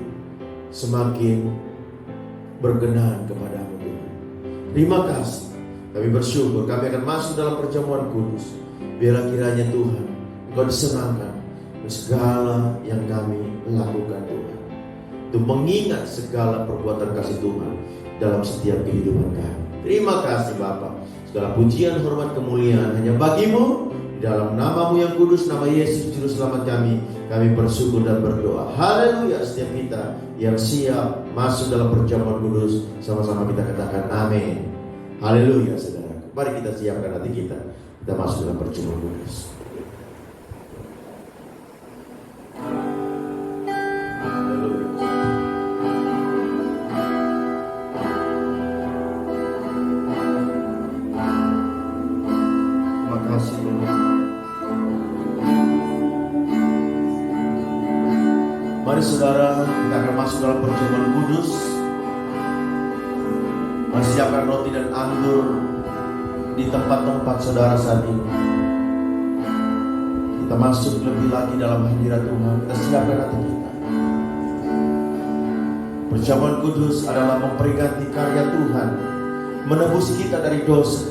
semakin berkenan kepadamu Tuhan. Terima kasih. Kami bersyukur kami akan masuk dalam perjamuan kudus. Biarlah kiranya Tuhan Engkau disenangkan segala yang kami lakukan Tuhan, untuk mengingat segala perbuatan kasih Tuhan dalam setiap kehidupan kami. Terima kasih Bapa. Segala pujian, hormat, kemuliaan hanya bagi-Mu. Di dalam nama-Mu yang kudus, nama Yesus Juru Selamat kami bersyukur dan berdoa. Haleluya. Setiap kita yang siap masuk dalam perjamuan kudus, sama-sama kita katakan amin. Haleluya saudara. Mari kita siapkan hati kita. Kita masuk dalam perjamuan kudus. Mari saudara, kita akan masuk dalam perjamuan kudus. Mari siapkan roti dan anggur di tempat-tempat saudara saat ini. Kita masuk lebih lagi dalam hadirat Tuhan. Kita siapkan hati kita. Perjamuan kudus adalah memperingati karya Tuhan, menebus kita dari dosa.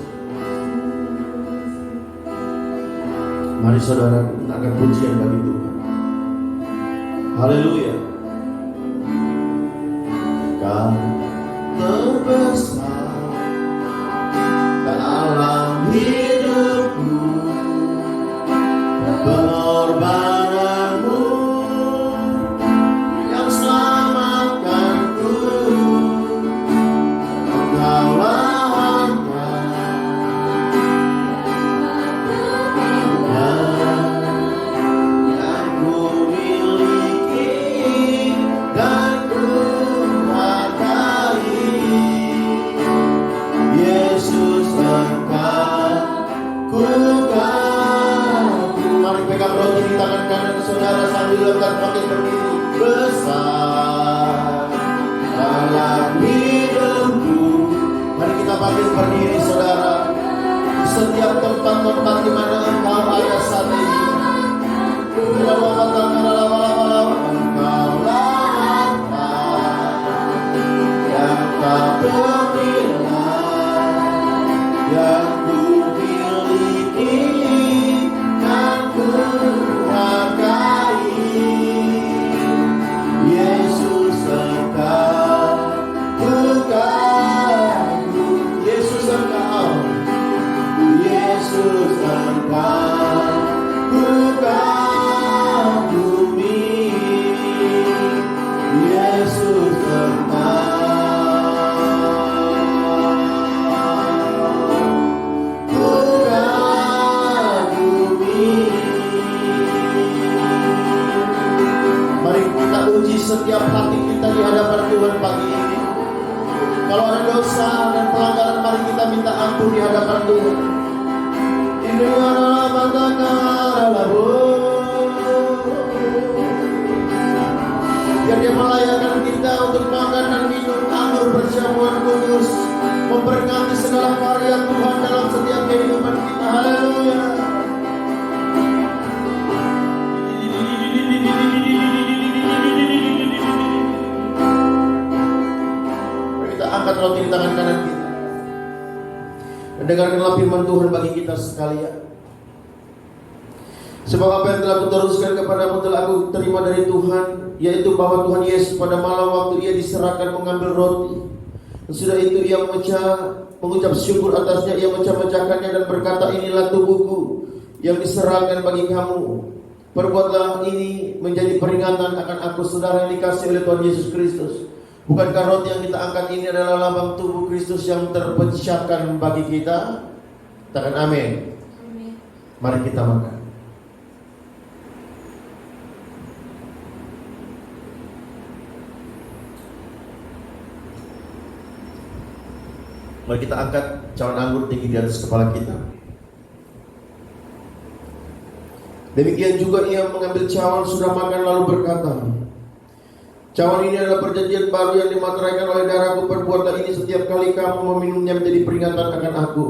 Mari saudara, kita akan pujian bagi Tuhan. Haleluya. Kau terbesar dalam hidupku, pengorbananmu yang selamatkanku. Engkaulah harta yang ku miliki dan ku hargai. Yesus Engkau ku kagum. Mari pegang roti di tangan kanan saudara sambil lekat makin berdiri. Besar dalam hidupku. Mari kita makin berdiri saudara. Di setiap tempat-tempat di mana Engkau ada saat ini. Engkaulah harta yang tak bernilai, yang ku miliki dan ku hargai. Yesus Engkau ku kagum. Yesus Engkau, Yesus Engkau ku kagumi. Yesus Engkau ku kagumi. Mari kita uji setiap hati kita di hadapan Tuhan pagi ini. Kalau ada dosa dan pelanggaran, mari kita minta ampun di hadapan Tuhan. Biar Dia melayani kita untuk makan dan minum anggur perjamuan kudus, memberkati segala karya Tuhan dalam setiap kehidupan kita. Haleluya. Kita angkat roti di tangan kanan kita. Dengarkanlah firman Tuhan bagi kita sekalian. Sebab apa yang telah kuteruskan kepadamu telah aku terima dari Tuhan, yaitu bahwa Tuhan Yesus pada malam waktu Ia diserahkan mengambil roti. Sesudah itu Ia mengucap syukur atasnya, Ia mecah-mecahkannya dan berkata, inilah tubuhku yang diserahkan bagi kamu. Perbuatlah ini menjadi peringatan akan aku, saudara yang dikasihi oleh Tuhan Yesus Kristus. Bukankah roti yang kita angkat ini adalah lambang tubuh Kristus yang terpecahkan bagi kita? Katakan amin. Amin. Mari kita makan. Mari kita angkat cawan anggur tinggi di atas kepala kita. Demikian juga Ia mengambil cawan sudah makan lalu berkata, cawan ini adalah perjanjian baru yang dimateraikan oleh darahku. Perbuatlah ini setiap kali kamu meminumnya menjadi peringatan akan aku.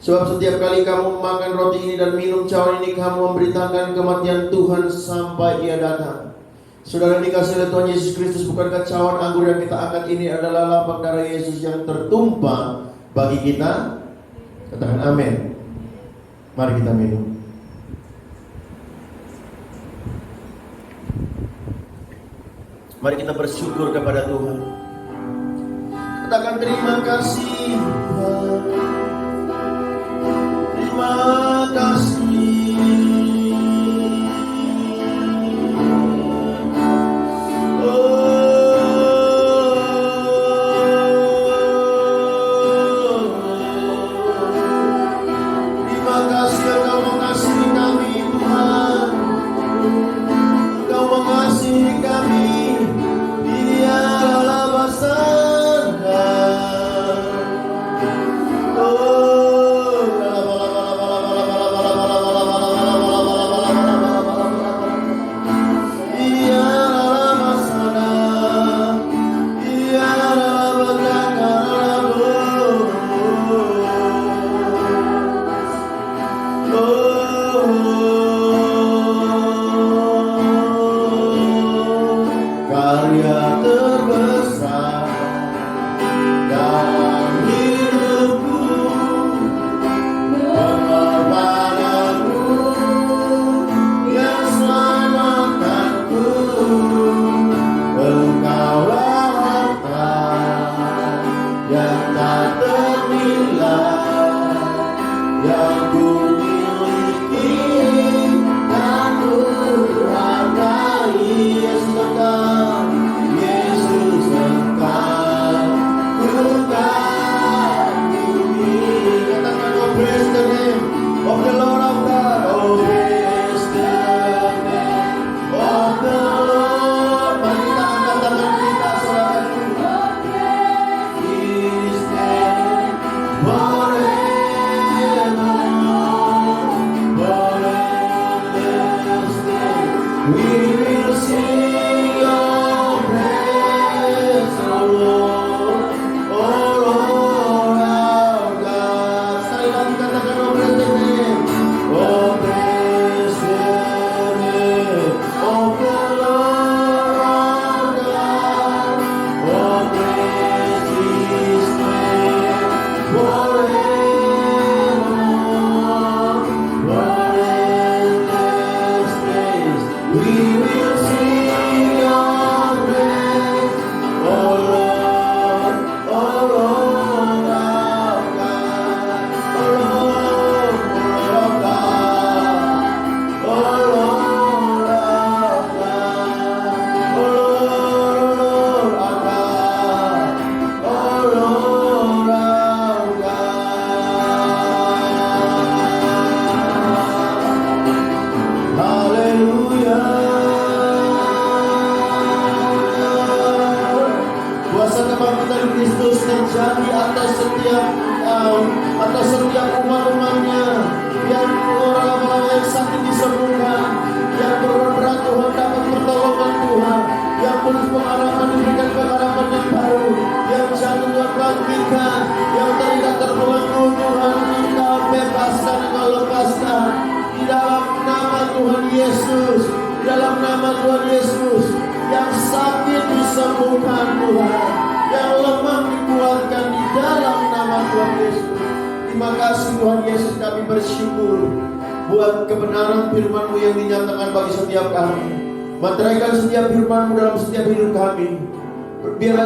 Sebab setiap kali kamu makan roti ini dan minum cawan ini, kamu memberitakan kematian Tuhan sampai Ia datang. Saudara dikasih oleh Tuhan Yesus Kristus, bukankah cawan anggur yang kita angkat ini adalah lapang darah Yesus yang tertumpah bagi kita? Katakan amin. Mari kita minum. Mari kita bersyukur kepada Tuhan. Katakan terima kasih Tuhan. Terima kasih.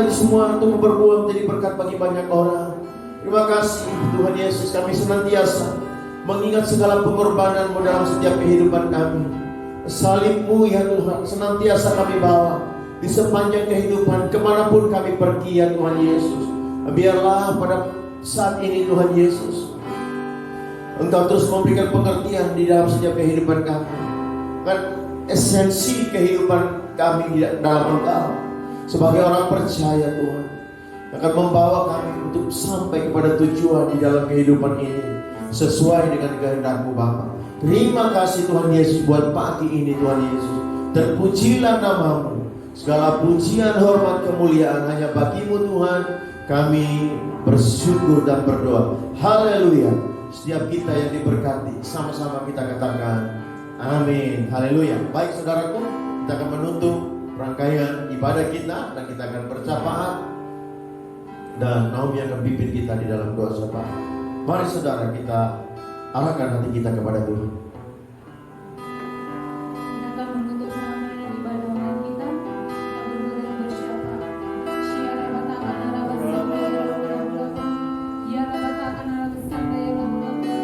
Semua untuk berbuah menjadi berkat bagi banyak orang. Terima kasih Tuhan Yesus, kami senantiasa mengingat segala pengorbanan-Mu dalam setiap kehidupan kami. Salib-Mu ya Tuhan senantiasa kami bawa di sepanjang kehidupan, kemanapun kami pergi ya Tuhan Yesus. Biarlah pada saat ini Tuhan Yesus, Engkau terus memberikan pengertian di dalam setiap kehidupan kami. Kan esensi kehidupan kami di dalam Engkau sebagai orang percaya Tuhan akan membawa kami untuk sampai kepada tujuan di dalam kehidupan ini sesuai dengan kehendak-Mu Bapa. Terima kasih Tuhan Yesus buat pagi ini Tuhan Yesus. Terpujilah nama-Mu. Segala pujian, hormat, kemuliaan hanya bagi-Mu Tuhan. Kami bersyukur dan berdoa. Haleluya. Setiap kita yang diberkati, sama-sama kita katakan amin. Haleluya. Baik saudaraku, kita akan menutup rangkaian ibadah kita, dan kita akan bercapaat dan Naomi akan pimpin kita di dalam doa syafaat. Mari saudara, kita arahkan hati kita kepada Tuhan. Kita akan menutup rangkaian ibadah online kita. Kita berdua dan bersyafaat. Syara batakan arah bersandai lalu-lalu. Ya batakan arah bersandai lalu-lalu.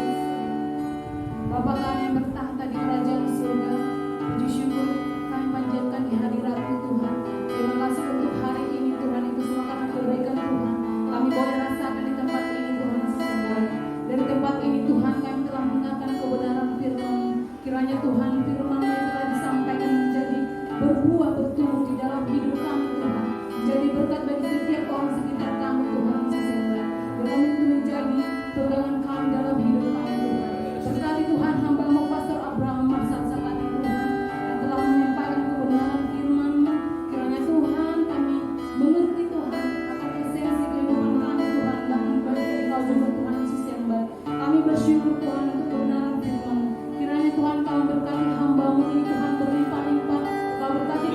Bapa kami yang bertahta di kerajaan surga, puji syukur kami panjatkan di hadirat-Mu Tuhan. Terima kasih untuk hari ini Tuhan, itu semua karena kebaikan Tuhan. Kami boleh rasakan di tempat ini Tuhan Yesus yang baik. Dari tempat ini Tuhan kami telah mendengarkan kebenaran firman-Mu. Kiranya Tuhan firman-Mu yang telah disampaikan menjadi berbuah bertumbuh di dalam hidup kami Tuhan. Jadi berkat bagi setiap orang sekitar kami Tuhan Yesus yang baik. Dalam itu menjadi pegangan kami dalam hidup kami Tuhan. Berkati Tuhan hamba-Mu Pastor Abraham Marsal saat ini Tuhan, yang telah menyampaikan kebenaran firman-Mu. Kiranya Tuhan kami mengerti Tuhan akan esensi kehidupan kami Tuhan, dan ibadah Engkau juga Tuhan Yesus yang baik. Kami bersyukur Tuhan untuk kebenaran firman-Mu. Kiranya Tuhan kau berkati hamba-Mu ini Tuhan berlimpah-limpah. Kau berkati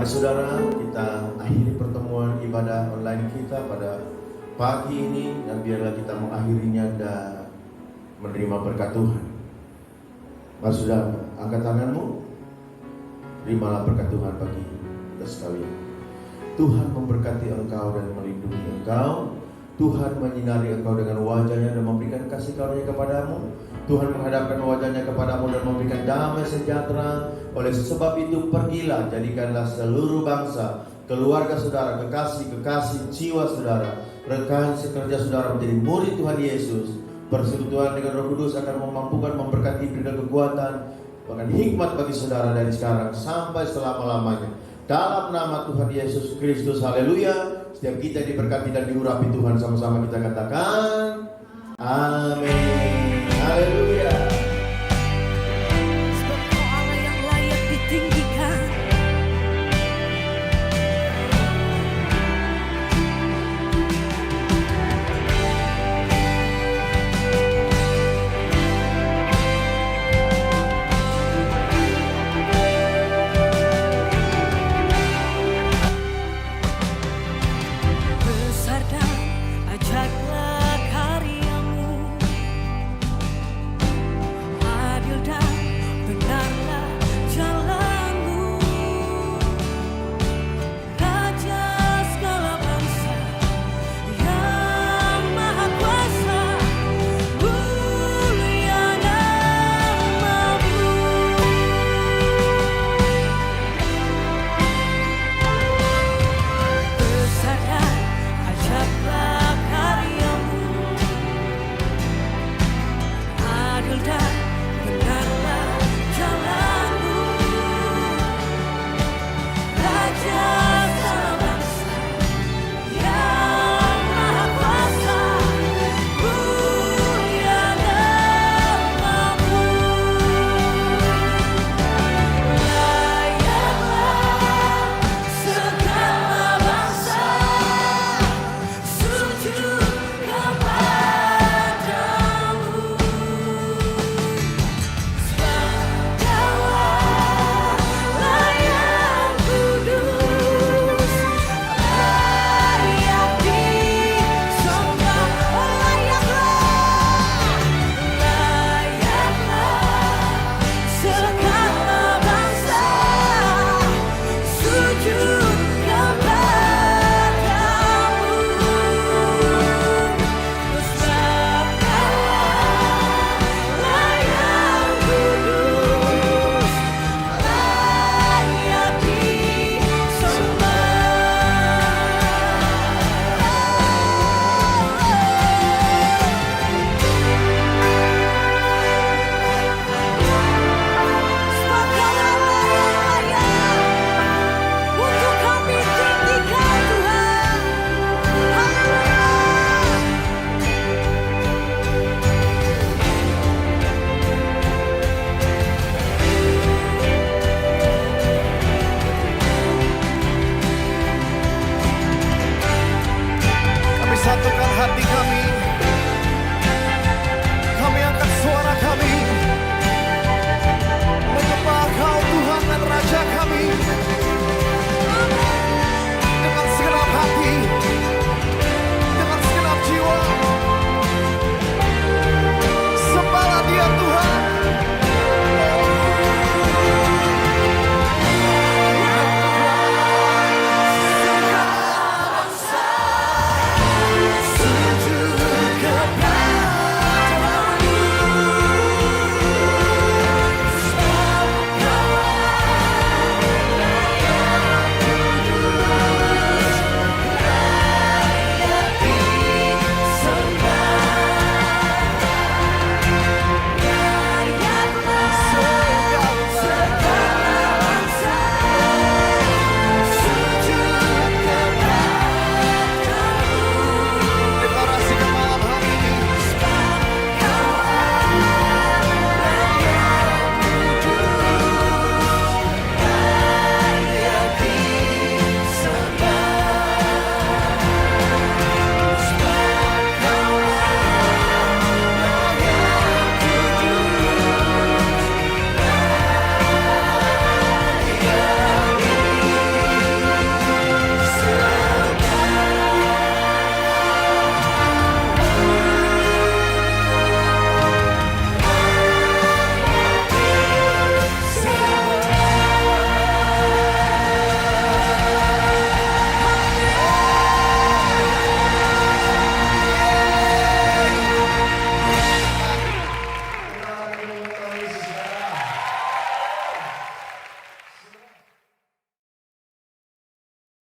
Mari saudara, kita akhiri pertemuan ibadah online kita pada pagi ini, dan biarlah kita mengakhirinya dan menerima berkat Tuhan. Mari saudara, angkat tanganmu, terimalah berkat Tuhan bagi kita sekalian. Tuhan memberkati engkau dan melindungi engkau. Tuhan menyinari engkau dengan wajahnya dan memberikan kasih karunia kepadamu. Tuhan menghadapkan wajahnya kepadamu dan memberikan damai sejahtera. Oleh sebab itu pergilah, jadikanlah seluruh bangsa, keluarga saudara, kekasih jiwa saudara, rekan sekerja saudara menjadi murid Tuhan Yesus. Persekutuan dengan Roh Kudus akan memampukan, memberkati, berikan kekuatan, bahkan hikmat bagi saudara dari sekarang sampai selama-lamanya. Dalam nama Tuhan Yesus Kristus, haleluya. Setiap kita diberkati dan diurapi Tuhan, sama-sama kita katakan amin.